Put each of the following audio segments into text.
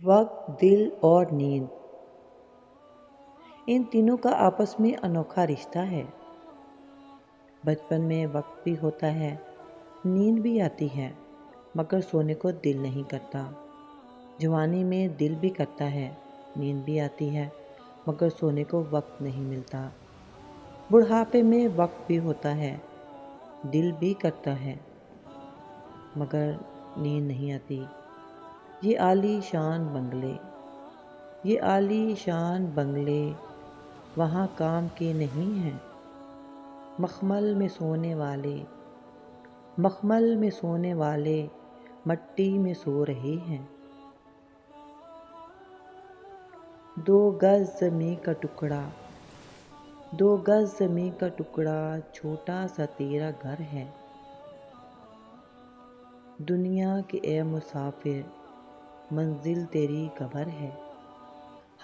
وقت، دل اور نیند، ان تینوں کا آپس میں انوکھا رشتہ ہے۔ بچپن میں وقت بھی ہوتا ہے، نیند بھی آتی ہے، مگر سونے کو دل نہیں کرتا۔ جوانی میں دل بھی کرتا ہے، نیند بھی آتی ہے، مگر سونے کو وقت نہیں ملتا۔ بڑھاپے میں وقت بھی ہوتا ہے، دل بھی کرتا ہے، مگر نیند نہیں آتی۔ یہ عالی شان بنگلے وہاں کام کے نہیں ہیں۔ مخمل میں سونے والے مٹی میں سو رہے ہیں۔ 2 گز زمیں کا ٹکڑا چھوٹا سا تیرا گھر ہے۔ دنیا کے اے مسافر، منزل تیری قبر ہے۔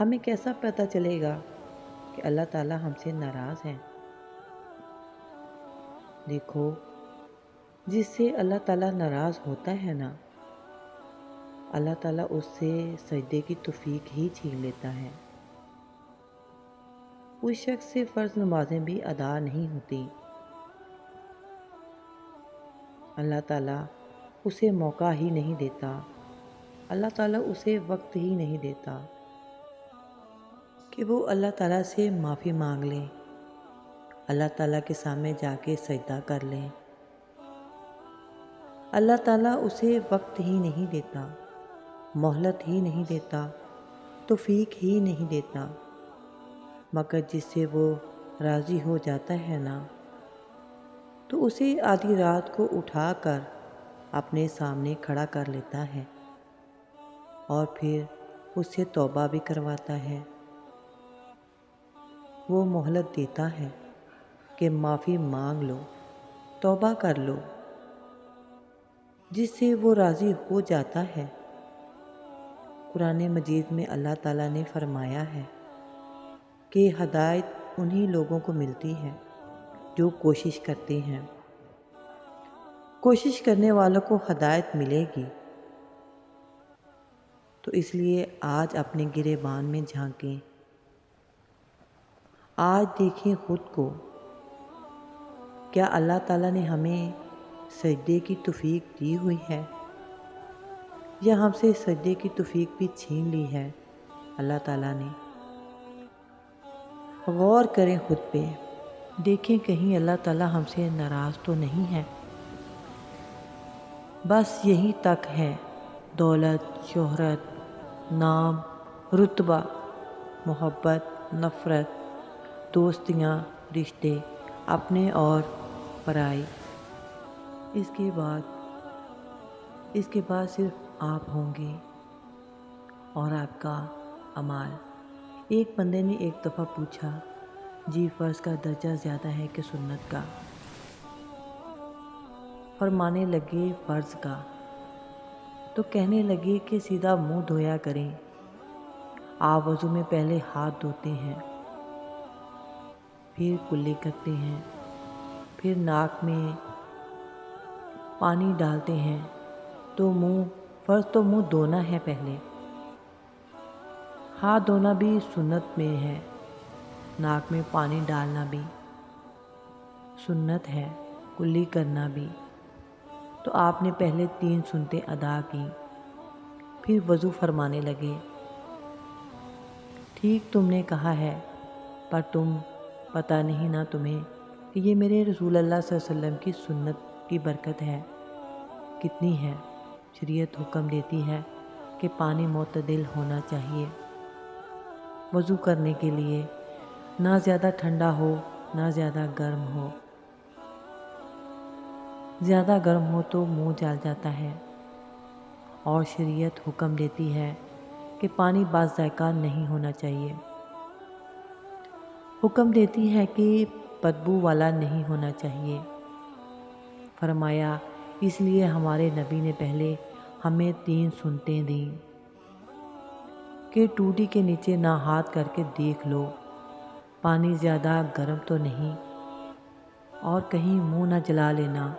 ہمیں کیسا پتہ چلے گا کہ اللہ تعالیٰ ہم سے ناراض ہے؟ دیکھو، جس سے اللہ تعالیٰ ناراض ہوتا ہے نا، اللہ تعالیٰ اس سے سجدے کی توفیق ہی چھین لیتا ہے۔ اس شخص سے فرض نمازیں بھی ادا نہیں ہوتی۔ اللہ تعالیٰ اسے موقع ہی نہیں دیتا، اللہ تعالیٰ اسے وقت ہی نہیں دیتا کہ وہ اللہ تعالیٰ سے معافی مانگ لے، اللہ تعالیٰ کے سامنے جا کے سجدہ کر لے۔ اللہ تعالیٰ اسے وقت ہی نہیں دیتا، مہلت ہی نہیں دیتا، توفیق ہی نہیں دیتا، مگر جس سے وہ راضی ہو جاتا ہے نا، تو اسے آدھی رات کو اٹھا کر اپنے سامنے کھڑا کر لیتا ہے اور پھر اس سے توبہ بھی کرواتا ہے۔ وہ مہلت دیتا ہے کہ معافی مانگ لو، توبہ کر لو، جس سے وہ راضی ہو جاتا ہے۔ قرآن مجید میں اللہ تعالیٰ نے فرمایا ہے کہ ہدایت انہی لوگوں کو ملتی ہے جو کوشش کرتے ہیں۔ کوشش کرنے والوں کو ہدایت ملے گی۔ تو اس لیے آج اپنے گریبان میں جھانکیں، آج دیکھیں خود کو، کیا اللہ تعالیٰ نے ہمیں سجدے کی توفیق دی ہوئی ہے یا ہم سے سجدے کی توفیق بھی چھین لی ہے اللہ تعالیٰ نے؟ غور کریں خود پہ، دیکھیں کہیں اللہ تعالیٰ ہم سے ناراض تو نہیں ہے۔ بس یہی تک ہے، دولت، شہرت، نام، رتبہ، محبت، نفرت، دوستیاں، رشتے، اپنے اور پرائی۔ اس کے بعد صرف آپ ہوں گے اور آپ کا اعمال۔ ایک بندے نے ایک دفعہ پوچھا، جی فرض کا درجہ زیادہ ہے کہ سنت کا؟ فرمانے لگے فرض کا۔ تو کہنے لگے کہ سیدھا منہ دھویا کریں، آپ وضو میں پہلے ہاتھ دھوتے ہیں، پھر کلی کرتے ہیں، پھر ناک میں پانی ڈالتے ہیں، تو فرض تو منہ دھونا ہے پہلے، ہاتھ دھونا بھی سنت میں ہے، ناک میں پانی ڈالنا بھی سنت ہے، کلی کرنا بھی۔ تو آپ نے پہلے 3 سنتیں ادا کی، پھر وضو فرمانے لگے۔ ٹھیک تم نے کہا ہے، پر پتہ نہیں نا تمہیں کہ یہ میرے رسول اللہ صلی اللہ علیہ وسلم کی سنت کی برکت ہے، کتنی ہے۔ شریعت حکم دیتی ہے کہ پانی معتدل ہونا چاہیے وضو کرنے کے لیے، نہ زیادہ ٹھنڈا ہو نہ زیادہ گرم ہو۔ زیادہ گرم ہو تو منہ جل جاتا ہے، اور شریعت حکم دیتی ہے کہ پانی با ذائقہ نہیں ہونا چاہیے، حکم دیتی ہے کہ بدبو والا نہیں ہونا چاہیے۔ فرمایا اس لیے ہمارے نبی نے پہلے ہمیں 3 سنتیں دیں کہ ٹوٹی کے نیچے نہ ہاتھ کر کے دیکھ لو پانی زیادہ گرم تو نہیں، اور کہیں منہ نہ جلا لینا۔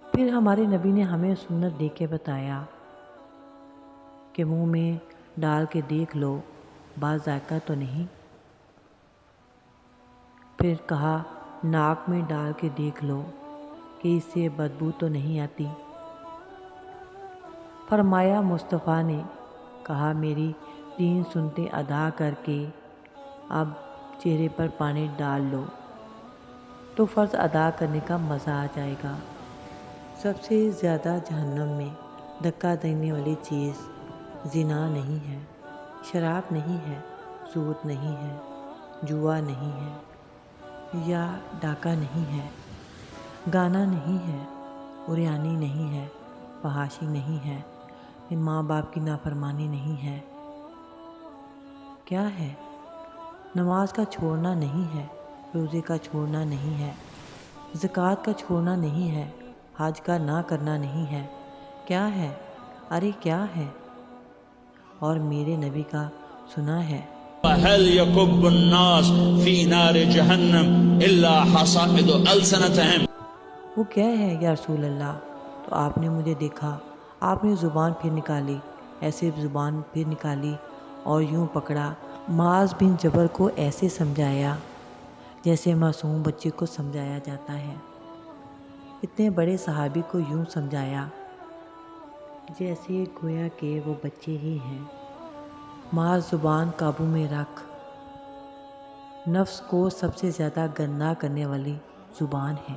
پھر ہمارے نبی نے ہمیں سنت دے کے بتایا کہ منہ میں ڈال کے دیکھ لو بعض ذائقہ تو نہیں؟ پھر کہا ناک میں ڈال کے دیکھ لو کہ اس سے بدبو تو نہیں آتی؟ فرمایا مصطفیٰ نے، کہا میری 3 سنتیں ادا کر کے اب چہرے پر پانی ڈال لو تو فرض ادا کرنے کا مزہ آ جائے گا۔ سب سے زیادہ جہنم میں دھکا دینے والی چیز زنا نہیں ہے، شراب نہیں ہے، سود نہیں ہے، جوا نہیں ہے، یا ڈاکہ نہیں ہے، گانا نہیں ہے، عریانی نہیں ہے، فحاشی نہیں ہے، ماں باپ کی نافرمانی نہیں ہے۔ کیا ہے؟ نماز کا چھوڑنا نہیں ہے، روزے کا چھوڑنا نہیں ہے، زکوٰۃ کا چھوڑنا نہیں ہے، حج کا نہ کرنا نہیں ہے۔ کیا ہے؟ ارے کیا ہے؟ اور میرے نبی کا سنا ہے، هل يكب الناس في نار جهنم إلا حصائد ألسنتهم۔ وہ کیا ہے یا رسول اللہ؟ تو آپ نے مجھے دیکھا، آپ نے زبان پھر نکالی، ایسے زبان پھر نکالی اور یوں پکڑا، معاذ بن جبل کو ایسے سمجھایا جیسے معصوم بچے کو سمجھایا جاتا ہے۔ اتنے بڑے صحابی کو یوں سمجھایا جیسے گویا کہ وہ بچے ہی ہیں۔ معاذ زبان قابو میں رکھ، نفس کو سب سے زیادہ گندا کرنے والی زبان ہے۔